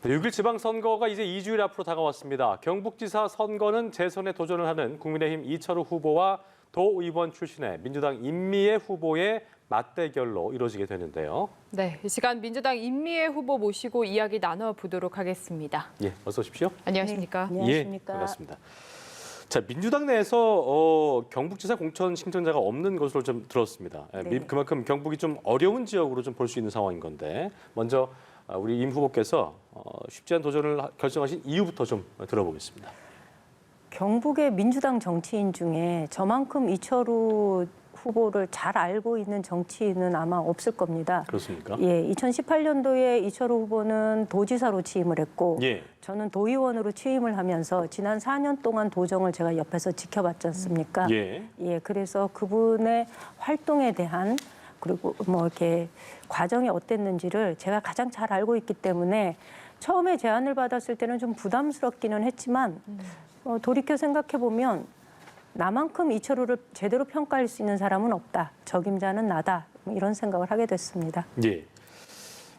6일 지방선거가 이제 2주일 앞으로 다가왔습니다. 경북지사 선거는 재선에 도전을 하는 국민의힘 이철우 후보와 도의원 출신의 민주당 임미애 후보의 맞대결로 이루어지게 되는데요. 네, 이 시간 민주당 임미애 후보 모시고 이야기 나눠보도록 하겠습니다. 예, 어서 오십시오. 안녕하십니까? 네, 안녕하십니까? 예, 반갑습니다. 자, 민주당 내에서 경북지사 공천 신청자가 없는 것으로 좀 들었습니다. 네. 그만큼 경북이 좀 어려운 지역으로 좀 볼 수 있는 상황인 건데 먼저 우리 임 후보께서 쉽지 않은 도전을 결정하신 이유부터 좀 들어보겠습니다. 경북의 민주당 정치인 중에 저만큼 이철우 후보를 잘 알고 있는 정치인은 아마 없을 겁니다. 그렇습니까? 예, 2018년도에 이철우 후보는 도지사로 취임을 했고 예. 저는 도의원으로 취임을 하면서 지난 4년 동안 도정을 제가 옆에서 지켜봤지 않습니까? 예. 예, 그래서 그분의 활동에 대한 그리고 뭐 이렇게 과정이 어땠는지를 제가 가장 잘 알고 있기 때문에 처음에 제안을 받았을 때는 좀 부담스럽기는 했지만 돌이켜 생각해 보면 나만큼 이철우를 제대로 평가할 수 있는 사람은 없다. 적임자는 나다. 이런 생각을 하게 됐습니다. 예.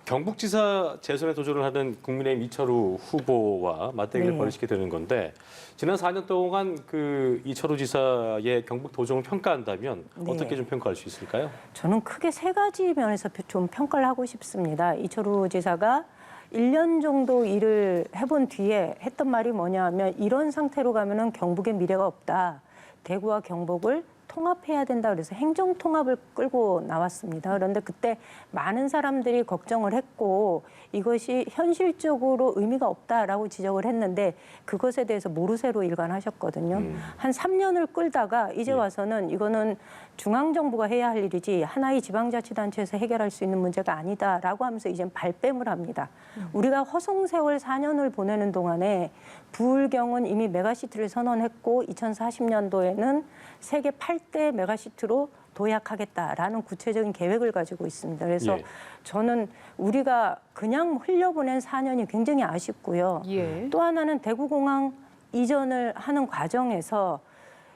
경북지사 재선에 도전을 하는 국민의힘 이철우 후보와 맞대결을 네. 벌이시게 되는 건데 지난 4년 동안 그 이철우 지사의 경북 도정을 평가한다면 네. 어떻게 좀 평가할 수 있을까요? 저는 크게 세 가지 면에서 좀 평가를 하고 싶습니다. 이철우 지사가 1년 정도 일을 해본 뒤에 했던 말이 뭐냐 하면 이런 상태로 가면은 경북의 미래가 없다. 대구와 경북을 통합해야 된다. 그래서 행정 통합을 끌고 나왔습니다. 그런데 그때 많은 사람들이 걱정을 했고 이것이 현실적으로 의미가 없다라고 지적을 했는데 그것에 대해서 모르쇠로 일관하셨거든요. 한 3년을 끌다가 이제 와서는 이거는 중앙정부가 해야 할 일이지 하나의 지방자치단체에서 해결할 수 있는 문제가 아니다라고 하면서 이제 발뺌을 합니다. 우리가 허송세월 4년을 보내는 동안에 부울경은 이미 메가시티를 선언했고 2040년도에는 세계 8대 메가시티로 도약하겠다라는 구체적인 계획을 가지고 있습니다. 그래서 예. 저는 우리가 그냥 흘려보낸 4년이 굉장히 아쉽고요. 예. 또 하나는 대구공항 이전을 하는 과정에서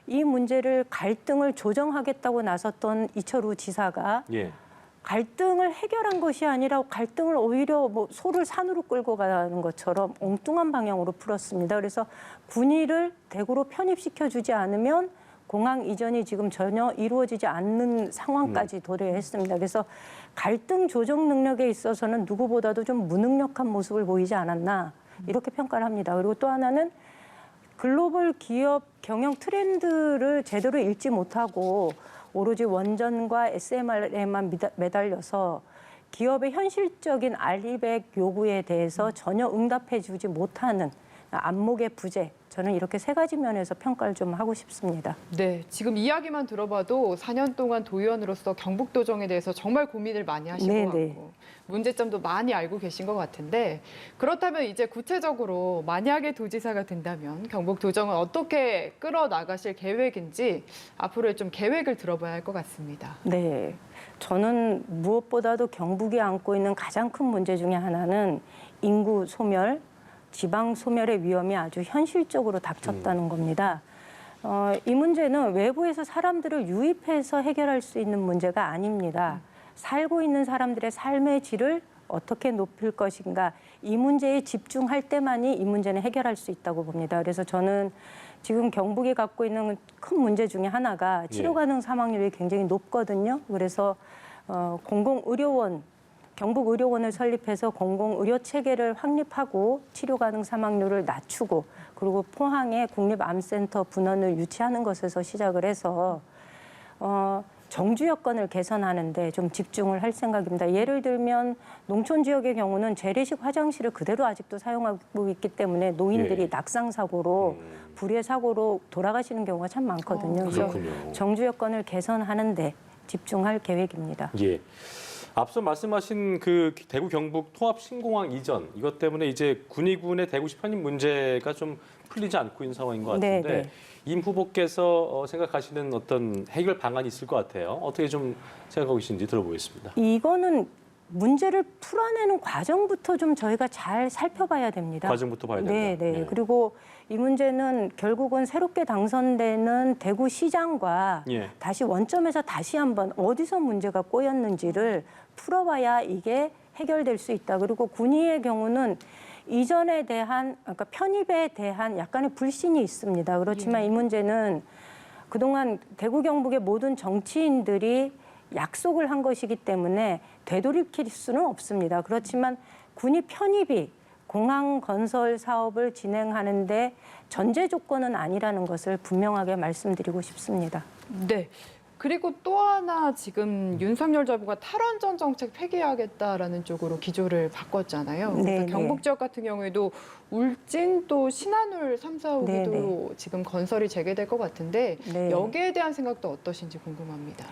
이 문제를 갈등을 조정하겠다고 나섰던 이철우 지사가 예. 갈등을 해결한 것이 아니라 갈등을 오히려 뭐 소를 산으로 끌고 가는 것처럼 엉뚱한 방향으로 풀었습니다. 그래서 군의를 대구로 편입시켜주지 않으면 공항 이전이 지금 전혀 이루어지지 않는 상황까지 도래했습니다. 그래서 갈등 조정 능력에 있어서는 누구보다도 좀 무능력한 모습을 보이지 않았나 이렇게 평가를 합니다. 그리고 또 하나는 글로벌 기업 경영 트렌드를 제대로 읽지 못하고 오로지 원전과 SMR에만 매달려서 기업의 현실적인 알리백 요구에 대해서 전혀 응답해주지 못하는 안목의 부재. 저는 이렇게 세 가지 면에서 평가를 좀 하고 싶습니다. 네, 지금 이야기만 들어봐도 4년 동안 도의원으로서 경북 도정에 대해서 정말 고민을 많이 하신 네, 것 같고 문제점도 많이 알고 계신 것 같은데 그렇다면 이제 구체적으로 만약에 도지사가 된다면 경북 도정을 어떻게 끌어나가실 계획인지 앞으로의 좀 계획을 들어봐야 할 것 같습니다. 네, 저는 무엇보다도 경북이 안고 있는 가장 큰 문제 중에 하나는 인구 소멸, 지방 소멸의 위험이 아주 현실적으로 닥쳤다는 겁니다. 이 문제는 외부에서 사람들을 유입해서 해결할 수 있는 문제가 아닙니다. 살고 있는 사람들의 삶의 질을 어떻게 높일 것인가 이 문제에 집중할 때만이 이 문제는 해결할 수 있다고 봅니다. 그래서 저는 지금 경북이 갖고 있는 큰 문제 중에 하나가 치료 가능 사망률이 굉장히 높거든요. 그래서 공공의료원 경북의료원을 설립해서 공공의료 체계를 확립하고 치료 가능 사망률을 낮추고 그리고 포항에 국립암센터 분원을 유치하는 것에서 시작을 해서 정주 여건을 개선하는 데 좀 집중을 할 생각입니다. 예를 들면 농촌 지역의 경우는 재래식 화장실을 그대로 아직도 사용하고 있기 때문에 노인들이 예. 낙상 사고로 불의 사고로 돌아가시는 경우가 참 많거든요. 그래서 그렇군요. 정주 여건을 개선하는 데 집중할 계획입니다. 예. 앞서 말씀하신 그 대구 경북 통합 신공항 이전 이것 때문에 이제 군의군의 대구시 편입 문제가 좀 풀리지 않고 있는 상황인 것 같은데 네, 네. 임 후보께서 생각하시는 어떤 해결 방안이 있을 것 같아요. 어떻게 좀 생각하고 계신지 들어보겠습니다. 이거는 문제를 풀어내는 과정부터 좀 저희가 잘 살펴봐야 됩니다. 과정부터 봐야 된다. 네, 네. 예. 그리고 이 문제는 결국은 새롭게 당선되는 대구시장과 예. 다시 원점에서 다시 한번 어디서 문제가 꼬였는지를 풀어봐야 이게 해결될 수 있다. 그리고 군의의 경우는 이전에 대한 그러니까 편입에 대한 약간의 불신이 있습니다. 그렇지만 이 문제는 그동안 대구 경북의 모든 정치인들이 약속을 한 것이기 때문에 되돌이킬 수는 없습니다. 그렇지만 군이 편입이 공항 건설 사업을 진행하는데 전제 조건은 아니라는 것을 분명하게 말씀드리고 싶습니다. 네. 그리고 또 하나 지금 윤석열 정부가 탈원전 정책 폐기하겠다라는 쪽으로 기조를 바꿨잖아요. 네, 그래서 네. 경북 지역 같은 경우에도 울진 또 신한울 3, 4호기도 네, 네. 지금 건설이 재개될 것 같은데 네. 여기에 대한 생각도 어떠신지 궁금합니다.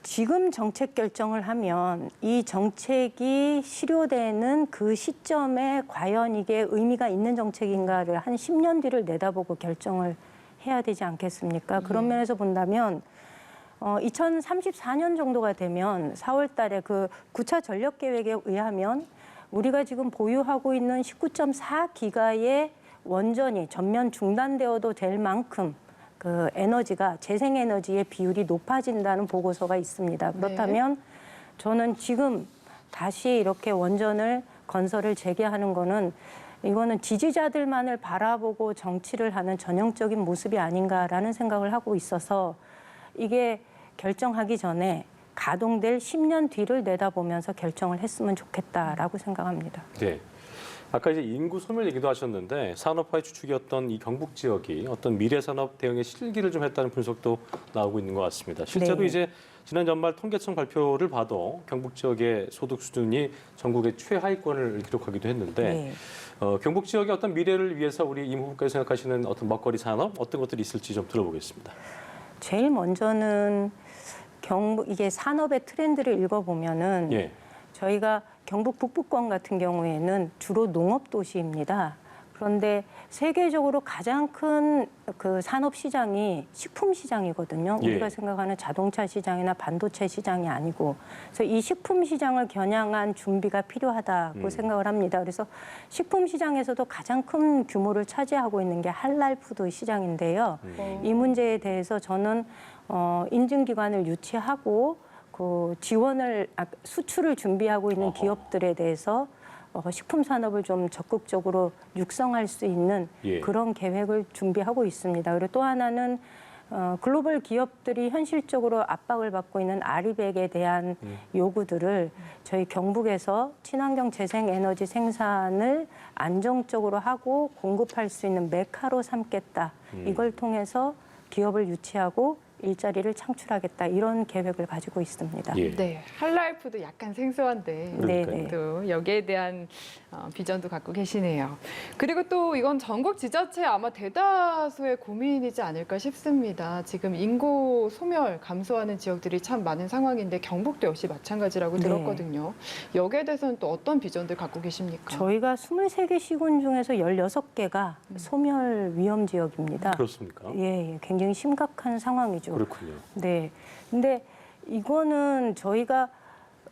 지금 정책 결정을 하면 이 정책이 실효되는 그 시점에 과연 이게 의미가 있는 정책인가를 한 10년 뒤를 내다보고 결정을 해야 되지 않겠습니까? 그런 면에서 본다면 2034년 정도가 되면 4월 달에 그 9차 전력 계획에 의하면 우리가 지금 보유하고 있는 19.4기가의 원전이 전면 중단되어도 될 만큼 그 에너지가 재생에너지의 비율이 높아진다는 보고서가 있습니다. 그렇다면 저는 지금 다시 이렇게 원전을 건설을 재개하는 거는 이거는 지지자들만을 바라보고 정치를 하는 전형적인 모습이 아닌가라는 생각을 하고 있어서 이게 결정하기 전에 가동될 10년 뒤를 내다보면서 결정을 했으면 좋겠다라고 생각합니다. 네. 아까 이제 인구 소멸 얘기도 하셨는데 산업화의 주축이었던 이 경북 지역이 어떤 미래 산업 대응에 실기를 좀 했다는 분석도 나오고 있는 것 같습니다. 실제로 네. 이제 지난 연말 통계청 발표를 봐도 경북 지역의 소득 수준이 전국의 최하위권을 기록하기도 했는데 네. 경북 지역의 어떤 미래를 위해서 우리 임 후보께서 생각하시는 어떤 먹거리 산업 어떤 것들이 있을지 좀 들어보겠습니다. 제일 먼저는 경북 이게 산업의 트렌드를 읽어보면은 예. 저희가 경북 북부권 같은 경우에는 주로 농업 도시입니다. 그런데 세계적으로 가장 큰 그 산업 시장이 식품 시장이거든요. 예. 우리가 생각하는 자동차 시장이나 반도체 시장이 아니고, 그래서 이 식품 시장을 겨냥한 준비가 필요하다고 생각을 합니다. 그래서 식품 시장에서도 가장 큰 규모를 차지하고 있는 게 할랄 푸드 시장인데요. 이 문제에 대해서 저는 인증기관을 유치하고 그 지원을 수출을 준비하고 있는 기업들에 대해서 식품 산업을 좀 적극적으로 육성할 수 있는 예. 그런 계획을 준비하고 있습니다. 그리고 또 하나는 글로벌 기업들이 현실적으로 압박을 받고 있는 아리백에 대한 요구들을 저희 경북에서 친환경 재생에너지 생산을 안정적으로 하고 공급할 수 있는 메카로 삼겠다. 이걸 통해서 기업을 유치하고 일자리를 창출하겠다. 이런 계획을 가지고 있습니다. 예. 네, 할랄푸드 약간 생소한데 네네. 또 여기에 대한 비전도 갖고 계시네요. 그리고 또 이건 전국 지자체 아마 대다수의 고민이지 않을까 싶습니다. 지금 인구 소멸 감소하는 지역들이 참 많은 상황인데 경북도 역시 마찬가지라고 네. 들었거든요. 여기에 대해서는 또 어떤 비전들 갖고 계십니까? 저희가 23개 시군 중에서 16개가 소멸 위험 지역입니다. 그렇습니까? 예, 굉장히 심각한 상황이죠. 그렇군요. 네. 근데 이거는 저희가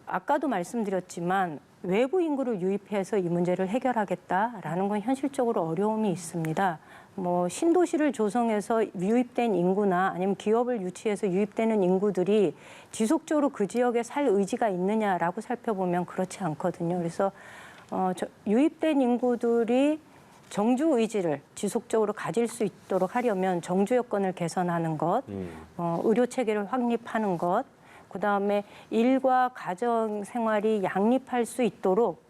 아까도 말씀드렸지만 외부 인구를 유입해서 이 문제를 해결하겠다라는 건 현실적으로 어려움이 있습니다. 뭐 신도시를 조성해서 유입된 인구나 아니면 기업을 유치해서 유입되는 인구들이 지속적으로 그 지역에 살 의지가 있느냐라고 살펴보면 그렇지 않거든요. 그래서 유입된 인구들이 정주 의지를 지속적으로 가질 수 있도록 하려면 정주 여건을 개선하는 것, 의료 체계를 확립하는 것, 그다음에 일과 가정 생활이 양립할 수 있도록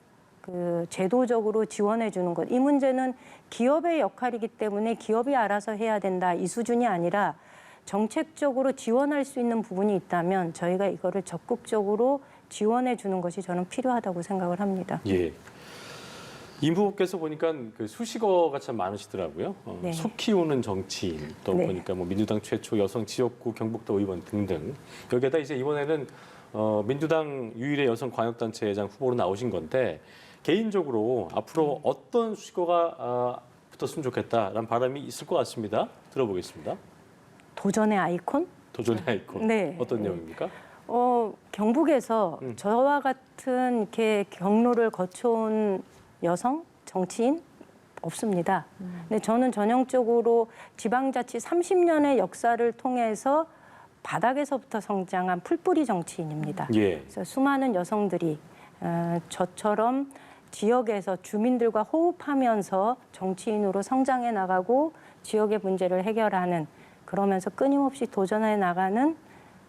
그 제도적으로 지원해 주는 것. 이 문제는 기업의 역할이기 때문에 기업이 알아서 해야 된다. 이 수준이 아니라 정책적으로 지원할 수 있는 부분이 있다면 저희가 이거를 적극적으로 지원해 주는 것이 저는 필요하다고 생각을 합니다. 예. 임 후보께서 보니까 그 수식어가 참 많으시더라고요. 네. 속 키우는 정치인, 또 네. 보니까 뭐 민주당 최초 여성 지역구 경북도 의원 등등. 여기에다 이제 이번에는 민주당 유일의 여성 광역단체장 후보로 나오신 건데 개인적으로 앞으로 어떤 수식어가 붙었으면 좋겠다라는 바람이 있을 것 같습니다. 들어보겠습니다. 도전의 아이콘? 도전의 아이콘. 네. 어떤 내용입니까? 경북에서 저와 같은 이렇게 경로를 거쳐온 여성 정치인 없습니다. 근데 저는 전형적으로 지방자치 30년의 역사를 통해서 바닥에서부터 성장한 풀뿌리 정치인입니다. 예. 그래서 수많은 여성들이 저처럼 지역에서 주민들과 호흡하면서 정치인으로 성장해 나가고 지역의 문제를 해결하는, 그러면서 끊임없이 도전해 나가는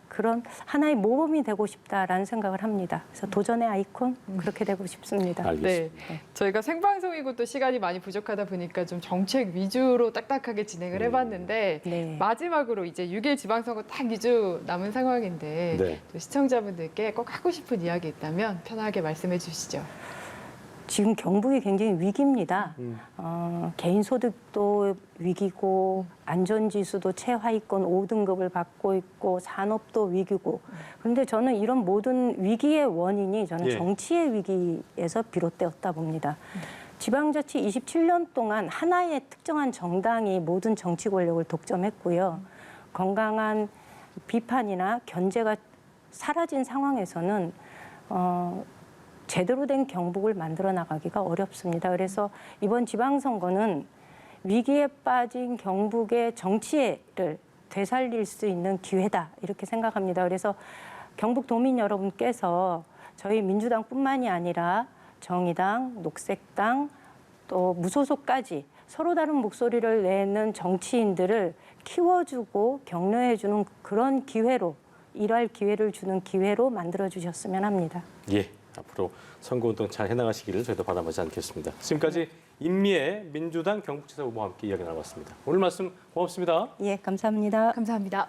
그런 하나의 모범이 되고 싶다라는 생각을 합니다. 그래서 도전의 아이콘 그렇게 되고 싶습니다. 알겠습니다. 네. 저희가 생방송이고 또 시간이 많이 부족하다 보니까 좀 정책 위주로 딱딱하게 진행을 해봤는데 네. 마지막으로 이제 6일 지방선거 딱 2주 남은 상황인데 네. 또 시청자분들께 꼭 하고 싶은 이야기 있다면 편하게 말씀해 주시죠. 지금 경북이 굉장히 위기입니다. 개인 소득도 위기고 안전지수도 최하위권 5등급을 받고 있고 산업도 위기고, 그런데 저는 이런 모든 위기의 원인이 저는 예. 정치의 위기에서 비롯되었다 봅니다. 지방자치 27년 동안 하나의 특정한 정당이 모든 정치 권력을 독점했고요. 건강한 비판이나 견제가 사라진 상황에서는 제대로 된 경북을 만들어 나가기가 어렵습니다. 그래서 이번 지방선거는 위기에 빠진 경북의 정치를 되살릴 수 있는 기회다, 이렇게 생각합니다. 그래서 경북 도민 여러분께서 저희 민주당뿐만이 아니라 정의당, 녹색당, 또 무소속까지 서로 다른 목소리를 내는 정치인들을 키워주고 격려해주는 그런 기회로, 일할 기회를 주는 기회로 만들어주셨으면 합니다. 예. 앞으로 선거운동 잘 해나가시기를 저희도 바라보지 않겠습니다. 지금까지 임미애 민주당 경북지사 후보와 함께 이야기 나눠봤습니다. 오늘 말씀 고맙습니다. 예, 감사합니다. 감사합니다.